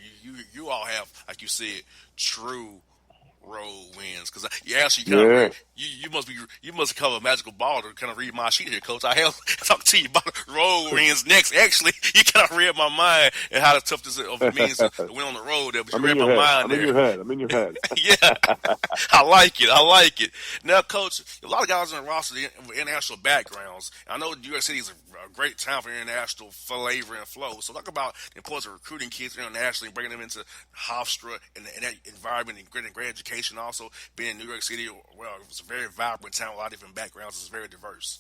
you all have, like you said, true road wins. Because you must cover a magical ball to kind of read my sheet here, Coach. I have talk to you about road wins next. Actually, you kind of read my mind and how tough this means to win on the road. There, but you read my mind there. I'm in your head. Yeah, I like it. Now, Coach, a lot of guys on the roster with international backgrounds. I know New York City is a great town for international flavor and flow. So talk about the importance of recruiting kids internationally and bringing them into Hofstra and that environment and great education. Also, being in New York City, well, it's a very vibrant town, a lot of different backgrounds. It's very diverse.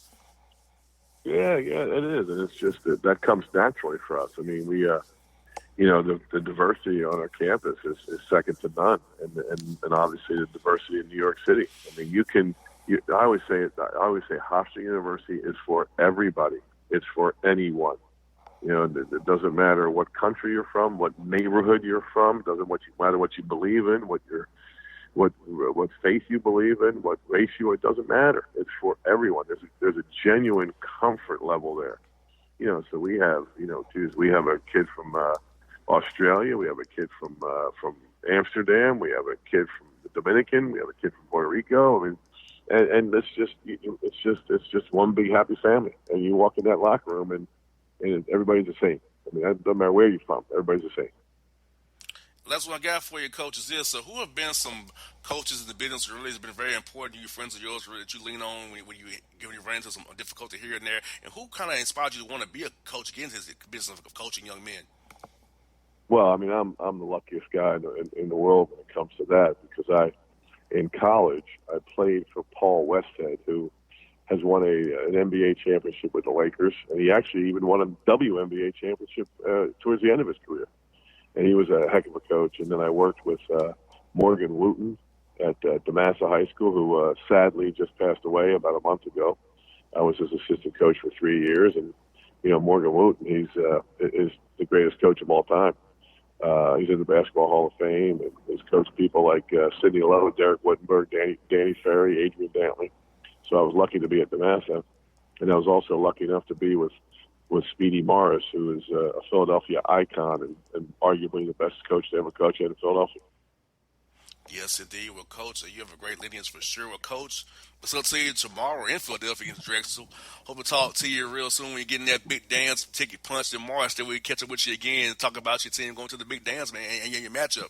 Yeah, it is, and it's just that comes naturally for us. I mean, we, the diversity on our campus is second to none, and obviously the diversity in New York City. I mean, I always say Hofstra University is for everybody. It's for anyone. It doesn't matter what country you're from, what neighborhood you're from. It doesn't matter what you believe in, what faith you believe in, what race it doesn't matter. It's for everyone. There's a genuine comfort level there. So we have, we have a kid from Australia, we have a kid from Amsterdam, we have a kid from the Dominican, we have a kid from Puerto Rico. I mean, and it's just one big happy family. And you walk in that locker room and everybody's the same. I mean, it doesn't matter where you're from, everybody's the same. That's what I got for you, Coach, is this. So who have been some coaches in the business who really has been very important to you, friends of yours, that you lean on when you run into some difficulty here and there? And who kind of inspired you to want to be a coach again in his business of coaching young men? Well, I mean, I'm the luckiest guy in the world when it comes to that, because in college, I played for Paul Westhead, who has won an NBA championship with the Lakers, and he actually even won a WNBA championship towards the end of his career. And he was a heck of a coach. And then I worked with Morgan Wooten at DeMassa High School, who sadly just passed away about a month ago. I was his assistant coach for 3 years. And, Morgan Wooten, is the greatest coach of all time. He's in the Basketball Hall of Fame, and he's coached people like Sidney Lowe, Derek Wittenberg, Danny Ferry, Adrian Dantley. So I was lucky to be at DeMassa. And I was also lucky enough to be with Speedy Morris, who is a Philadelphia icon and arguably the best coach to ever coach in Philadelphia. Yes, indeed. Well, Coach, you have a great lineage for sure. Well, Coach, we'll see you tomorrow in Philadelphia against Drexel. So hope to talk to you real soon when you get in that big dance ticket punch in March. Then we'll catch up with you again and talk about your team going to the big dance, man, and your matchup.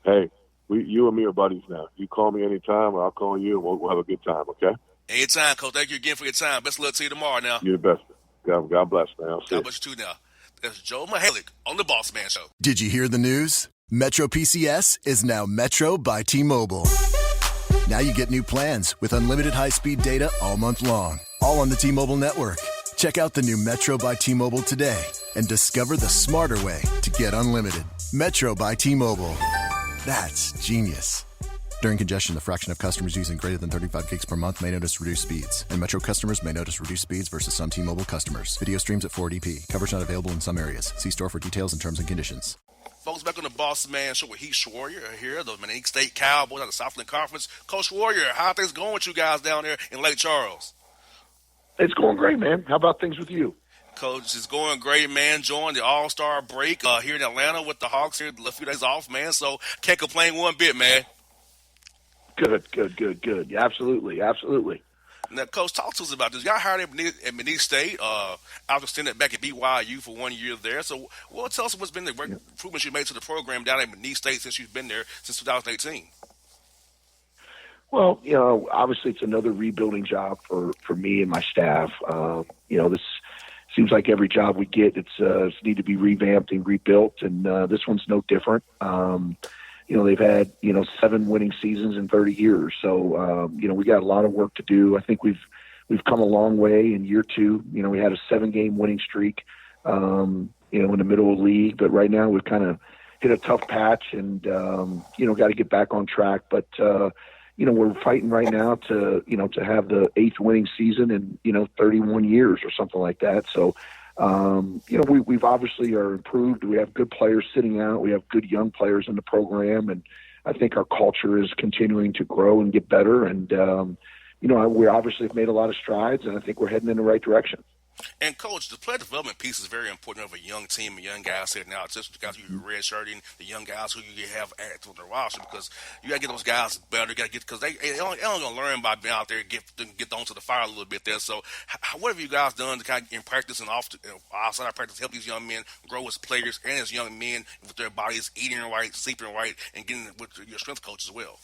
Hey, you and me are buddies now. You call me anytime, or I'll call you, and we'll have a good time, okay? Anytime, Coach. Thank you again for your time. Best of luck to you tomorrow now. You're the best. God bless, man. I'll see you. God bless you too now. That's Joe Mihalik on the Bossman Show. Did you hear the news? Metro PCS is now Metro by T-Mobile. Now you get new plans with unlimited high-speed data all month long, all on the T-Mobile network. Check out the new Metro by T-Mobile today and discover the smarter way to get unlimited. Metro by T-Mobile. That's genius. During congestion, the fraction of customers using greater than 35 gigs per month may notice reduced speeds, and Metro customers may notice reduced speeds versus some T-Mobile customers. Video streams at 480p. Coverage not available in some areas. See store for details and terms and conditions. Folks, back on the Bossman Show with Heath Warrior here, the Monique State Cowboys out of the Southland Conference. Coach Warrior, how are things going with you guys down there in Lake Charles? It's going great, man. How about things with you? Coach, it's going great, man. Enjoying the All-Star break here in Atlanta with the Hawks here. A few days off, man, so can't complain one bit, man. Good. Yeah, absolutely. Now, Coach, talk to us about this. Y'all hired at McNeese State. I was extended back at BYU for 1 year there. So, tell us what's been the improvements you made to the program down at McNeese State since you've been there since 2018. Well, obviously it's another rebuilding job for me and my staff. This seems like every job we get, it's need to be revamped and rebuilt, and this one's no different. They've had 7 winning seasons in 30 years, so we got a lot of work to do. I think we've come a long way in year 2. We had a 7-game winning streak, in the middle of the league, but right now we've kind of hit a tough patch, and got to get back on track. But we're fighting right now to have the 8th winning season in 31 years or something like that. So. We've obviously are improved. We have good players sitting out. We have good young players in the program, and I think our culture is continuing to grow and get better. And we obviously have made a lot of strides, and I think we're heading in the right direction. And, Coach, the player development piece is very important of a young team and young guys here now. It's just the guys who you're redshirting, the young guys who you have active on the roster, because you got to get those guys better. You got to get, because they only going to learn by being out there and get onto the fire a little bit there. So, what have you guys done to kind of in practice and outside of practice help these young men grow as players and as young men with their bodies eating right, sleeping right, and getting with your strength coach as well?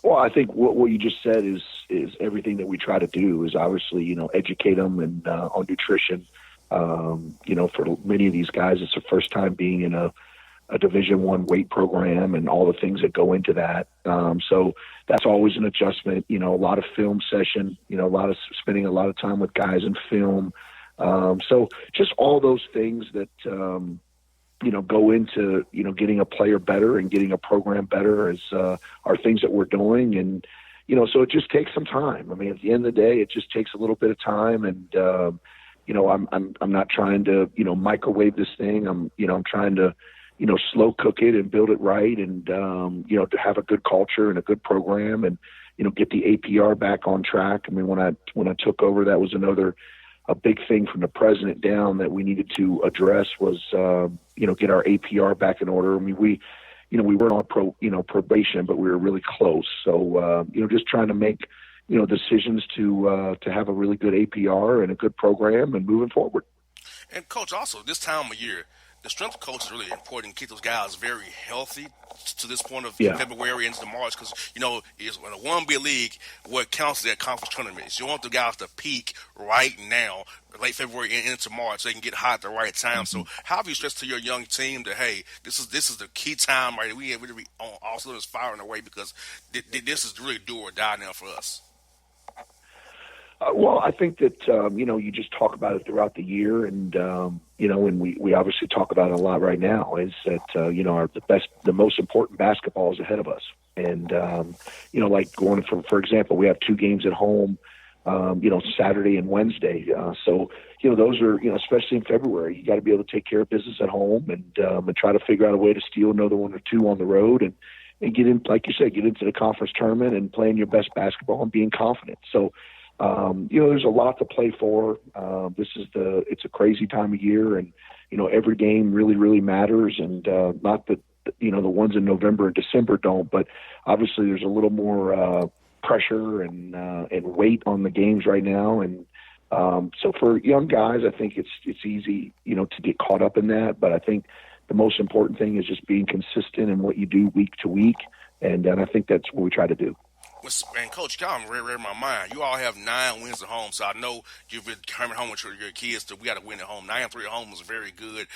Well, I think what you just said is everything that we try to do is obviously, educate them and on nutrition. For many of these guys, it's their first time being in a Division I weight program and all the things that go into that. So that's always an adjustment, a lot of film session, spending a lot of time with guys in film. So just all those things that, go into, getting a player better and getting a program better are things that we're doing. And, so it just takes some time. I mean, at the end of the day, it just takes a little bit of time. And, I'm not trying to, microwave this thing. I'm trying to, slow cook it and build it right. And, to have a good culture and a good program and, get the APR back on track. I mean, when I took over, that was a big thing from the president down that we needed to address was, get our APR back in order. I mean, we weren't on probation, but we were really close. So, just trying to make, decisions to have a really good APR and a good program and moving forward. And, Coach, also this time of year, the strength coach is really important to keep those guys very healthy to this point of February into March, because, it's in a 1B league, what counts is that conference tournaments. You want the guys to peak right now, late February and into March, so they can get hot at the right time. So how have you stressed to your young team that, hey, this is the key time right here. We have to be on all cylinders firing away, because this is really do or die now for us? Well, I think that, you just talk about it throughout the year, and, and we obviously talk about it a lot right now, is that, the most important basketball is ahead of us. And, like going for example, we have 2 games at home, Saturday and Wednesday. So, those are, especially in February, you got to be able to take care of business at home and try to figure out a way to steal another 1 or 2 on the road and get in, like you said, get into the conference tournament and playing your best basketball and being confident. So, there's a lot to play for. It's a crazy time of year, and, every game really, really matters. And, not that, the ones in November and December don't, but obviously there's a little more, pressure and weight on the games right now. And, so for young guys, I think it's easy, to get caught up in that. But I think the most important thing is just being consistent in what you do week to week. And I think that's what we try to do. And, Coach, I'm read in my mind. You all have 9 wins at home, so I know you've been coming home with your kids that we got to win at home. 9-3 at home is very good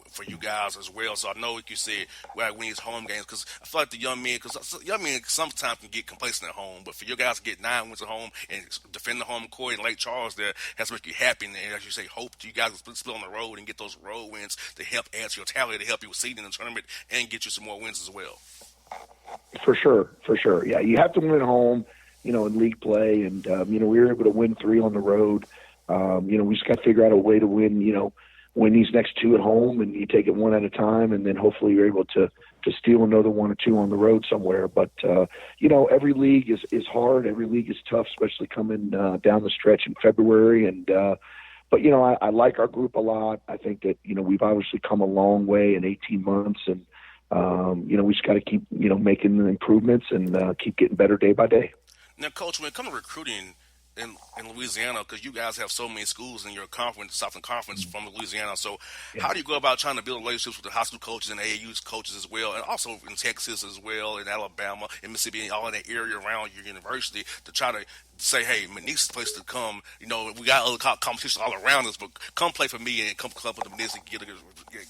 for you guys as well. So I know, like you said, we got to win these home games, because I feel like the young men sometimes can get complacent at home. But for you guys to get 9 wins at home and defend the home court in Lake Charles, there has to make you happy. And as you say, hope you guys will split on the road and get those road wins to help add to your tally, to help you with seeding in the tournament and get you some more wins as well. For sure. Yeah, you have to win at home, in league play. And, we were able to win 3 on the road. We just got to figure out a way to win these next 2 at home, and you take it one at a time, and then hopefully you're able to steal another 1 or 2 on the road somewhere. But, every league is hard. Every league is tough, especially coming down the stretch in February. And, But, I like our group a lot. I think that, we've obviously come a long way in 18 months, and, we just got to keep, making the improvements and keep getting better day by day. Now, Coach, when it comes to recruiting in Louisiana, because you guys have so many schools in your conference, Southern Conference from Louisiana, so how do you go about trying to build relationships with the high school coaches and AAU coaches as well, and also in Texas as well, in Alabama, in Mississippi, all in that area around your university to try to say, hey, McNeese is the place to come. We got other competition all around us, but come play for me and come club with the McNeese and get a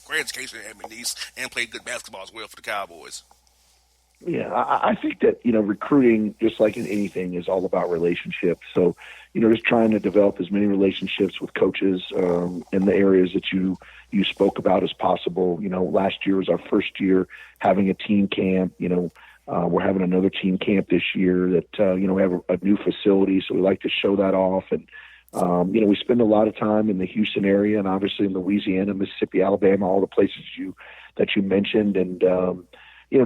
great education at McNeese and play good basketball as well for the Cowboys. Yeah, I think that, recruiting, just like in anything, is all about relationships. So, just trying to develop as many relationships with coaches in the areas that you spoke about as possible. Last year was our first year having a team camp. We're having another team camp this year that, we have a new facility, so we like to show that off. And, we spend a lot of time in the Houston area and obviously in Louisiana, Mississippi, Alabama, all the places that you mentioned. And,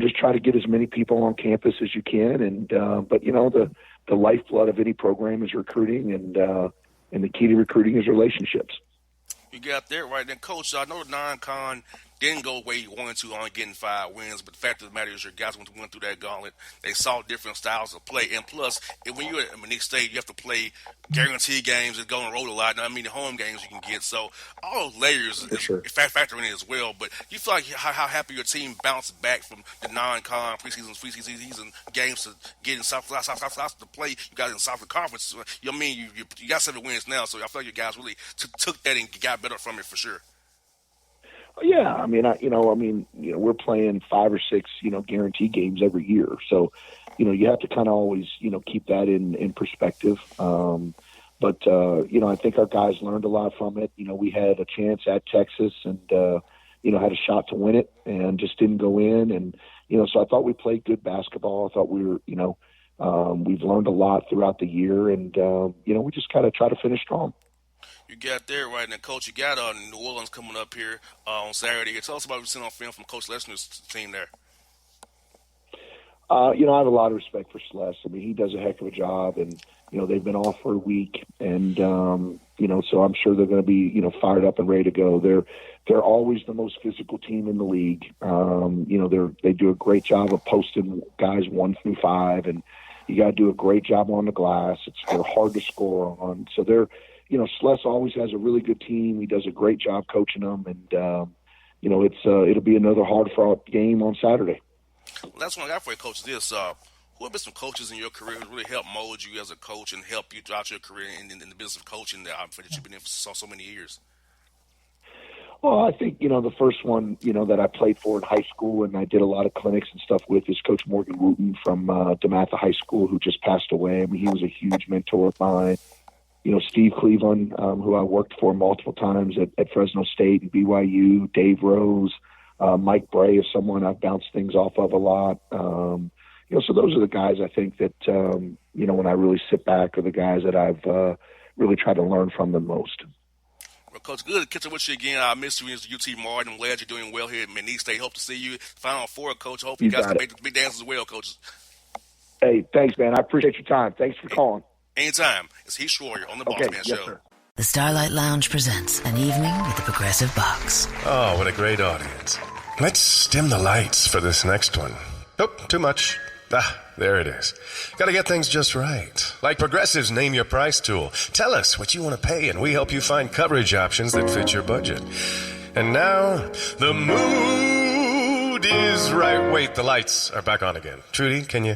just try to get as many people on campus as you can. And, but the lifeblood of any program is recruiting, and the key to recruiting is relationships. You got that right. Then, Coach, I know the non-con didn't go where you wanted to on getting 5 wins, but the fact of the matter is your guys went through that gauntlet. They saw different styles of play. And plus, when you're at McNeese State, you have to play guaranteed games and go on the road a lot. I mean, the home games you can get. So all those layers factor in as well. But you feel like how happy your team bounced back from the non-con preseason games to getting South to play. You guys in Southern Conference. You got 7 wins now, so I feel like your guys really took that and got better from it for sure. Yeah, we're playing 5 or 6, guaranteed games every year. So, you have to kind of always, keep that in perspective. But I think our guys learned a lot from it. We had a chance at Texas and, had a shot to win it and just didn't go in. And, so I thought we played good basketball. I thought we were, we've learned a lot throughout the year, and, we just kind of try to finish strong. You got there right now, Coach. You got New Orleans coming up here on Saturday. Tell us about what you've seen on film from Coach Lesner's team there. I have a lot of respect for Celeste. He does a heck of a job, and they've been off for a week, and so I'm sure they're going to be fired up and ready to go. They're always the most physical team in the league. They do a great job of posting guys 1 through 5, and you got to do a great job on the glass. They're hard to score on, so they're. Celeste always has a really good team. He does a great job coaching them, and it'll be another hard-fought game on Saturday. Well, that's what I got for you, Coach. Who have been some coaches in your career who really helped mold you as a coach and help you throughout your career in the business of coaching that you've been in for so many years? Well, I think, the first one, that I played for in high school and I did a lot of clinics and stuff with is Coach Morgan Wooten from DeMatha High School, who just passed away. He was a huge mentor of mine. Steve Cleveland, who I worked for multiple times at Fresno State and BYU, Dave Rose, Mike Bray is someone I've bounced things off of a lot. So those are the guys I think that, when I really sit back, are the guys that I've really tried to learn from the most. Well, Coach, good to catch up with you again. I miss you as UT Martin. I'm glad you're doing well here at McNeese State. Hope to see you Final Four, Coach. Hope you guys can make the big dance as well, Coach. Hey, thanks, man. I appreciate your time. Thanks for calling. Anytime. It's Heath Schroyer on the Bossman Show. Sir. The Starlight Lounge presents an evening with the Progressive Box. Oh, what a great audience. Let's dim the lights for this next one. Nope, too much. There it is. Gotta get things just right. Like Progressive's Name Your Price tool. Tell us what you want to pay, and we help you find coverage options that fit your budget. And now, the mood is right. Wait, the lights are back on again. Trudy, can you?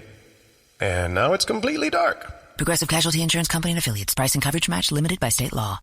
And now it's completely dark. Progressive Casualty Insurance Company and Affiliates. Price and coverage match limited by state law.